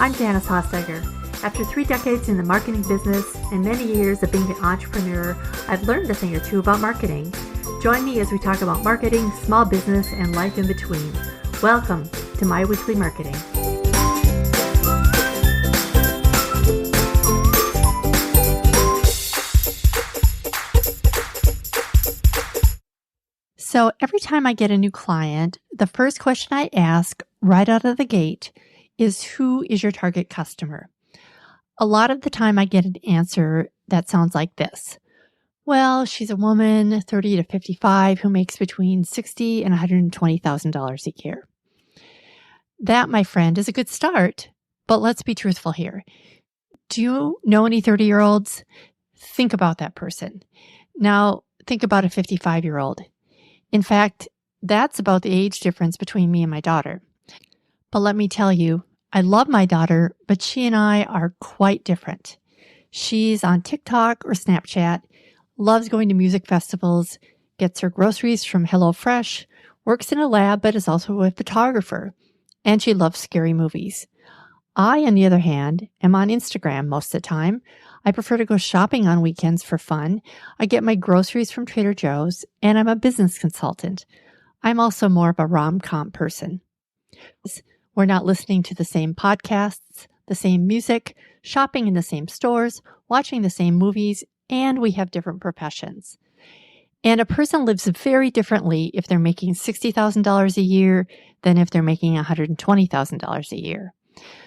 I'm Janice Hostegger. After 3 decades in the marketing business and many years of being an entrepreneur, I've learned a thing or two about marketing. Join me as we talk about marketing, small business, and life in between. Welcome to my weekly marketing. So every time I get a new client, the first question I ask right out of the gate is, who is your target customer? A lot of the time I get an answer that sounds like this. Well, she's a woman, 30 to 55, who makes between $60,000 and $120,000 a year. That, my friend, is a good start, but let's be truthful here. Do you know any 30-year-olds? Think about that person. Now, think about a 55-year-old. In fact, that's about the age difference between me and my daughter. But let me tell you, I love my daughter, but she and I are quite different. She's on TikTok or Snapchat, loves going to music festivals, gets her groceries from HelloFresh, works in a lab, but is also a photographer, and she loves scary movies. I, on the other hand, am on Instagram most of the time. I prefer to go shopping on weekends for fun. I get my groceries from Trader Joe's, and I'm a business consultant. I'm also more of a rom-com person. We're not listening to the same podcasts, the same music, shopping in the same stores, watching the same movies, and we have different professions. And a person lives very differently if they're making $60,000 a year than if they're making $120,000 a year.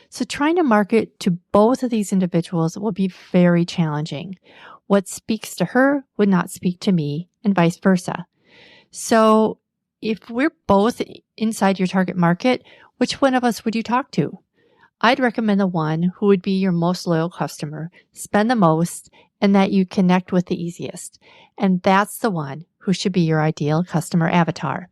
So trying to market to both of these individuals will be very challenging. What speaks to her would not speak to me, and vice versa. So if we're both inside your target market, which one of us would you talk to? I'd recommend the one who would be your most loyal customer, spend the most, and that you connect with the easiest. And that's the one who should be your ideal customer avatar.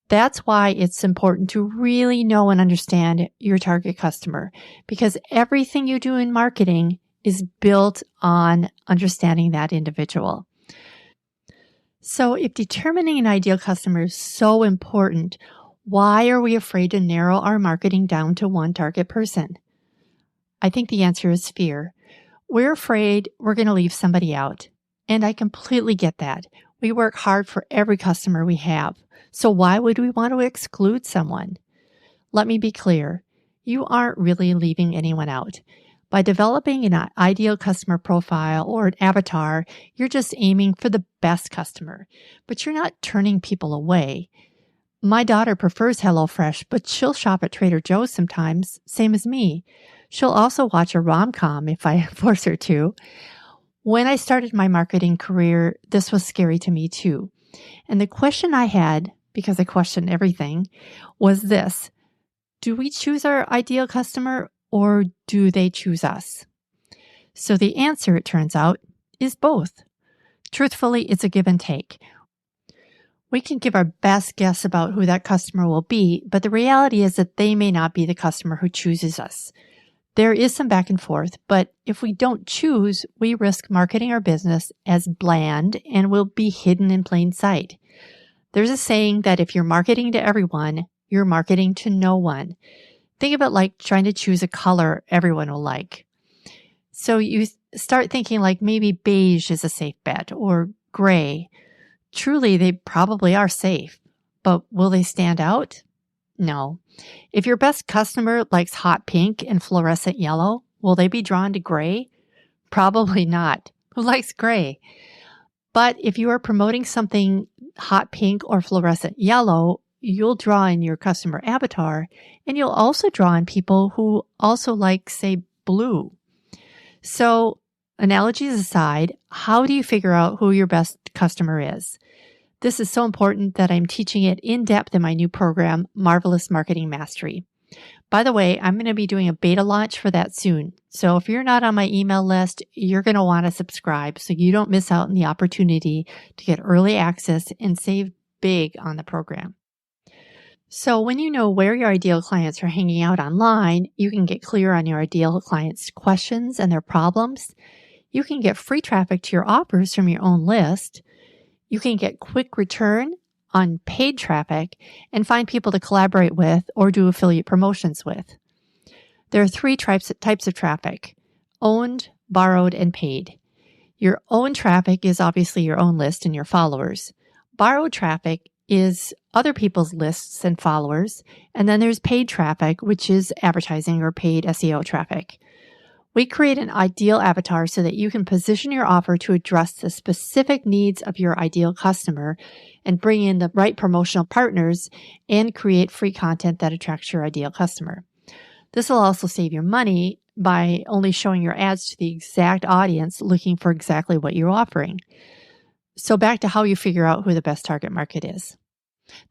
That's why it's important to really know and understand your target customer, because everything you do in marketing is built on understanding that individual. So if determining an ideal customer is so important, why are we afraid to narrow our marketing down to one target person? I think the answer is fear. We're afraid we're going to leave somebody out. And I completely get that. We work hard for every customer we have. So why would we want to exclude someone? Let me be clear. You aren't really leaving anyone out. By developing an ideal customer profile or an avatar, you're just aiming for the best customer, but you're not turning people away. My daughter prefers HelloFresh, but she'll shop at Trader Joe's sometimes, same as me. She'll also watch a rom-com if I force her to. When I started my marketing career, this was scary to me too. And the question I had, because I question everything, was this: do we choose our ideal customer or do they choose us? So the answer, it turns out, is both. Truthfully, it's a give and take. We can give our best guess about who that customer will be, but the reality is that they may not be the customer who chooses us. There is some back and forth, but if we don't choose, we risk marketing our business as bland and will be hidden in plain sight. There's a saying that if you're marketing to everyone, you're marketing to no one. Think of it like trying to choose a color everyone will like. So you start thinking like maybe beige is a safe bet or gray. Truly, they probably are safe, but will they stand out? No. If your best customer likes hot pink and fluorescent yellow, will they be drawn to gray? Probably not. Who likes gray? But if you are promoting something hot pink or fluorescent yellow, you'll draw in your customer avatar, and you'll also draw in people who also like, say, blue. So, analogies aside, how do you figure out who your best customer is? This is so important that I'm teaching it in depth in my new program, Marvelous Marketing Mastery. By the way, I'm going to be doing a beta launch for that soon. So if you're not on my email list, you're going to want to subscribe so you don't miss out on the opportunity to get early access and save big on the program. So when you know where your ideal clients are hanging out online, you can get clear on your ideal clients' questions and their problems. You can get free traffic to your offers from your own list. You can get quick return on paid traffic and find people to collaborate with or do affiliate promotions with. There are three types of traffic: owned, borrowed, and paid. Your own traffic is obviously your own list and your followers. Borrowed traffic is other people's lists and followers. And then there's paid traffic, which is advertising or paid SEO traffic. We create an ideal avatar so that you can position your offer to address the specific needs of your ideal customer and bring in the right promotional partners and create free content that attracts your ideal customer. This will also save you money by only showing your ads to the exact audience looking for exactly what you're offering. So back to how you figure out who the best target market is.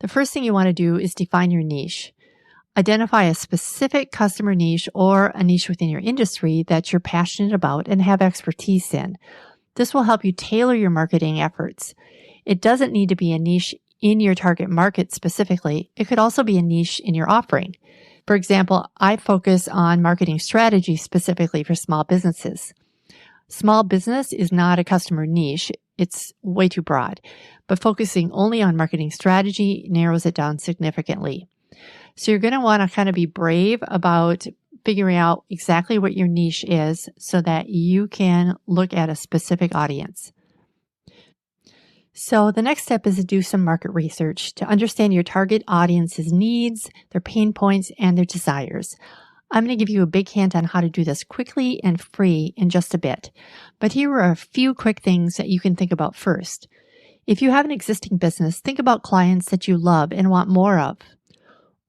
The first thing you want to do is define your niche. Identify a specific customer niche or a niche within your industry that you're passionate about and have expertise in. This will help you tailor your marketing efforts. It doesn't need to be a niche in your target market specifically. It could also be a niche in your offering. For example, I focus on marketing strategy specifically for small businesses. Small business is not a customer niche. It's way too broad. But focusing only on marketing strategy narrows it down significantly. So you're going to want to kind of be brave about figuring out exactly what your niche is so that you can look at a specific audience. So the next step is to do some market research to understand your target audience's needs, their pain points, and their desires. I'm going to give you a big hint on how to do this quickly and free in just a bit. But here are a few quick things that you can think about first. If you have an existing business, think about clients that you love and want more of.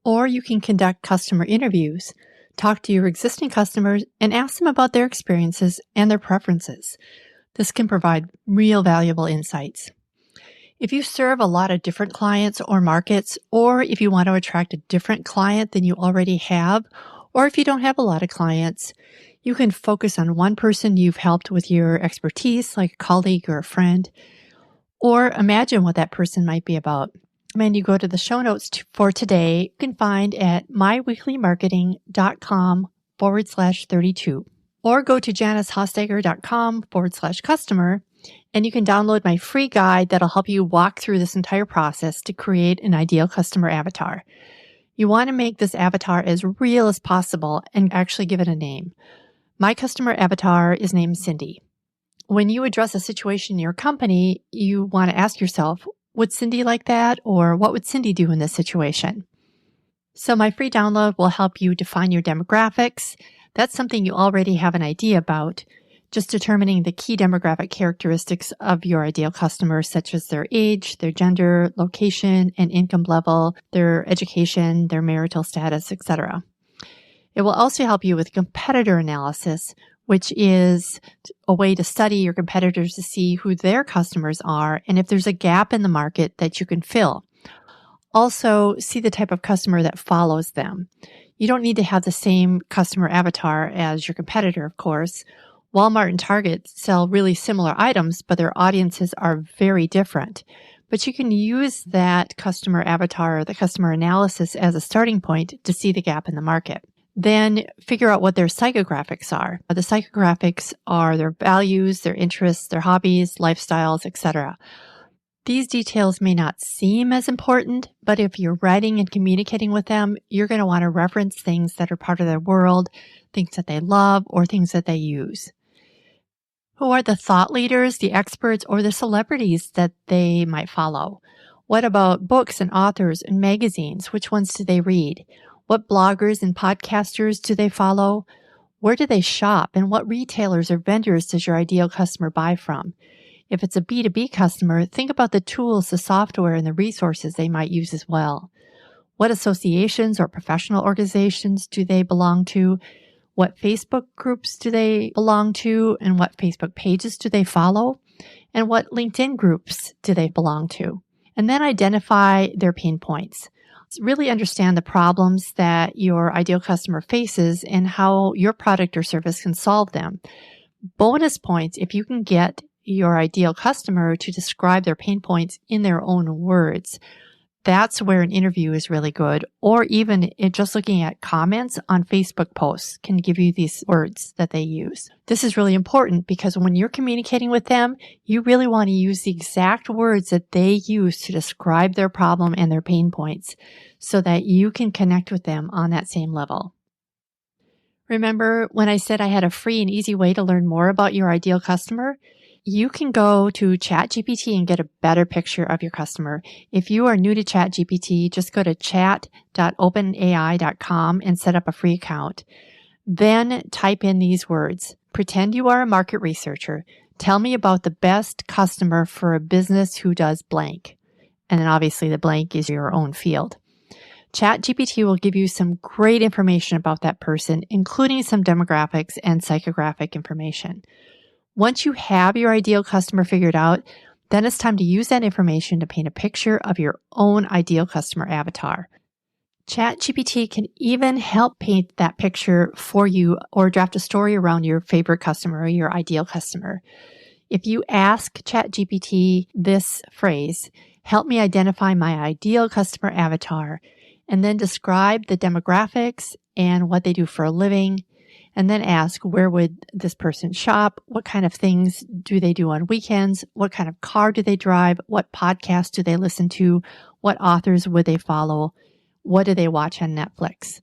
Or you can conduct customer interviews, talk to your existing customers, and ask them about their experiences and their preferences. This can provide real valuable insights. If you serve a lot of different clients or markets, or if you want to attract a different client than you already have, or if you don't have a lot of clients, you can focus on one person you've helped with your expertise, like a colleague or a friend, or imagine what that person might be about. And you go to the show notes for today, you can find at myweeklymarketing.com/32, or go to janicehostegger.com/customer, and you can download my free guide that'll help you walk through this entire process to create an ideal customer avatar. You want to make this avatar as real as possible and actually give it a name. My customer avatar is named Cindy. When you address a situation in your company, you want to ask yourself, would Cindy like that? Or what would Cindy do in this situation? So my free download will help you define your demographics. That's something you already have an idea about. Just determining the key demographic characteristics of your ideal customer, such as their age, their gender, location, and income level, their education, their marital status, etc. It will also help you with competitor analysis, which is a way to study your competitors to see who their customers are and if there's a gap in the market that you can fill. Also, see the type of customer that follows them. You don't need to have the same customer avatar as your competitor, of course. Walmart and Target sell really similar items, but their audiences are very different. But you can use that customer avatar or the customer analysis as a starting point to see the gap in the market. Then figure out what their psychographics are. The psychographics are their values, their interests, their hobbies, lifestyles, etc. These details may not seem as important, but if you're writing and communicating with them, you're going to want to reference things that are part of their world, things that they love, or things that they use. Who are the thought leaders, the experts, or the celebrities that they might follow? What about books and authors and magazines? Which ones do they read? What bloggers and podcasters do they follow? Where do they shop? And what retailers or vendors does your ideal customer buy from? If it's a B2B customer, think about the tools, the software, and the resources they might use as well. What associations or professional organizations do they belong to? What Facebook groups do they belong to? And what Facebook pages do they follow? And what LinkedIn groups do they belong to? And then identify their pain points. Really understand the problems that your ideal customer faces and how your product or service can solve them. Bonus points if you can get your ideal customer to describe their pain points in their own words. That's where an interview is really good. Or even just looking at comments on Facebook posts can give you these words that they use. This is really important because when you're communicating with them, you really want to use the exact words that they use to describe their problem and their pain points so that you can connect with them on that same level. Remember when I said I had a free and easy way to learn more about your ideal customer? You can go to ChatGPT and get a better picture of your customer. If you are new to ChatGPT, just go to chat.openai.com and set up a free account. Then type in these words. Pretend you are a market researcher. Tell me about the best customer for a business who does blank. And then obviously the blank is your own field. ChatGPT will give you some great information about that person, including some demographics and psychographic information. Once you have your ideal customer figured out, then it's time to use that information to paint a picture of your own ideal customer avatar. ChatGPT can even help paint that picture for you or draft a story around your favorite customer or your ideal customer. If you ask ChatGPT this phrase, help me identify my ideal customer avatar, and then describe the demographics and what they do for a living, and then ask where would this person shop, what kind of things do they do on weekends, what kind of car do they drive, what podcasts do they listen to, what authors would they follow, what do they watch on Netflix.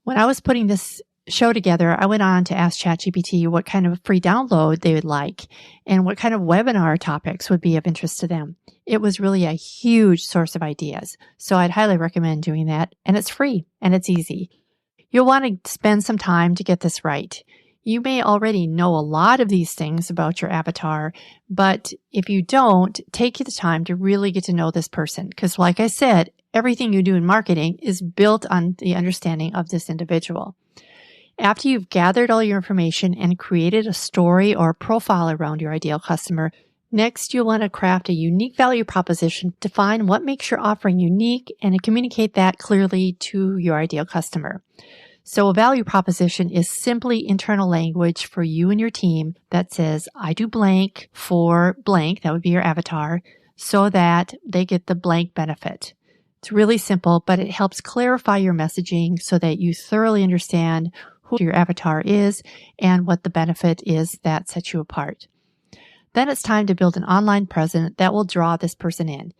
When I was putting this show together, I went on to ask ChatGPT what kind of free download they would like and what kind of webinar topics would be of interest to them. It was really a huge source of ideas. So I'd highly recommend doing that. And it's free and it's easy. You'll want to spend some time to get this right. You may already know a lot of these things about your avatar, but if you don't, take the time to really get to know this person. Because like I said, everything you do in marketing is built on the understanding of this individual. After you've gathered all your information and created a story or a profile around your ideal customer, next you'll want to craft a unique value proposition, define what makes your offering unique, and communicate that clearly to your ideal customer. So a value proposition is simply internal language for you and your team that says, I do blank for blank, that would be your avatar, so that they get the blank benefit. It's really simple, but it helps clarify your messaging so that you thoroughly understand who your avatar is and what the benefit is that sets you apart. Then it's time to build an online presence that will draw this person in.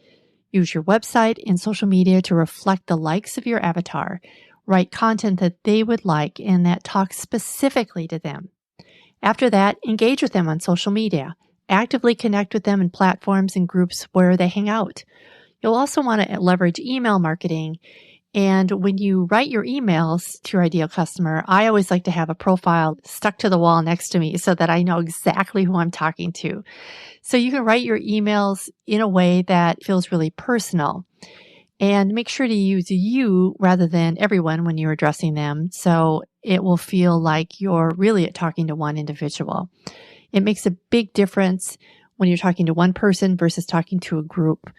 Use your website and social media to reflect the likes of your avatar. Write content that they would like and that talks specifically to them. After that, engage with them on social media. Actively connect with them in platforms and groups where they hang out. You'll also want to leverage email marketing. And when you write your emails to your ideal customer, I always like to have a profile stuck to the wall next to me so that I know exactly who I'm talking to. So you can write your emails in a way that feels really personal. And make sure to use you rather than everyone when you're addressing them, so it will feel like you're really talking to one individual. It makes a big difference when you're talking to one person versus talking to a group.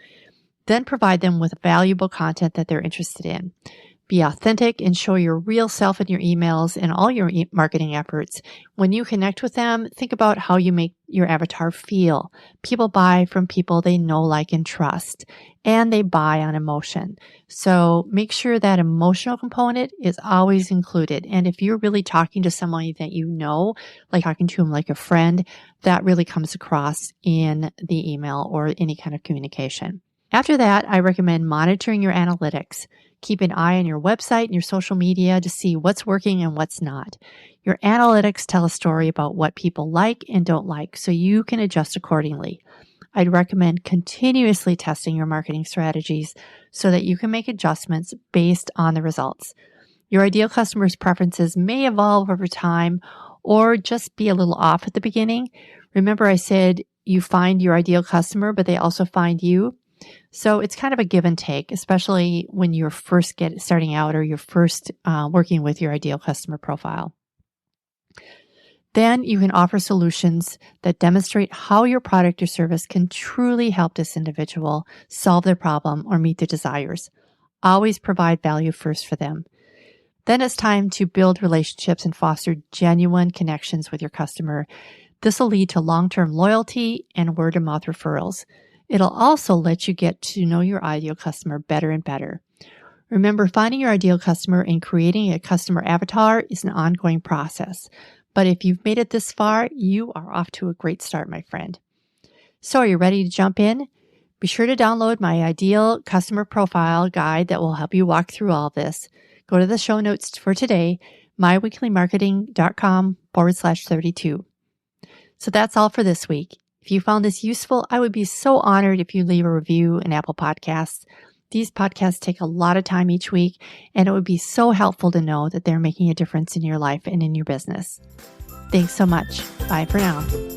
Then provide them with valuable content that they're interested in. Be authentic and show your real self in your emails and all your marketing efforts. When you connect with them, think about how you make your avatar feel. People buy from people they know, like, and trust, and they buy on emotion. So make sure that emotional component is always included. And if you're really talking to someone that you know, like talking to them like a friend, that really comes across in the email or any kind of communication. After that, I recommend monitoring your analytics. Keep an eye on your website and your social media to see what's working and what's not. Your analytics tell a story about what people like and don't like, so you can adjust accordingly. I'd recommend continuously testing your marketing strategies so that you can make adjustments based on the results. Your ideal customer's preferences may evolve over time or just be a little off at the beginning. Remember, I said you find your ideal customer, but they also find you. So it's kind of a give and take, especially when you're first starting out or you're first working with your ideal customer profile. Then you can offer solutions that demonstrate how your product or service can truly help this individual solve their problem or meet their desires. Always provide value first for them. Then it's time to build relationships and foster genuine connections with your customer. This will lead to long-term loyalty and word-of-mouth referrals. It'll also let you get to know your ideal customer better and better. Remember, finding your ideal customer and creating a customer avatar is an ongoing process. But if you've made it this far, you are off to a great start, my friend. So are you ready to jump in? Be sure to download my ideal customer profile guide that will help you walk through all this. Go to the show notes for today, myweeklymarketing.com/32. So that's all for this week. If you found this useful, I would be so honored if you leave a review in Apple Podcasts. These podcasts take a lot of time each week, and it would be so helpful to know that they're making a difference in your life and in your business. Thanks so much. Bye for now.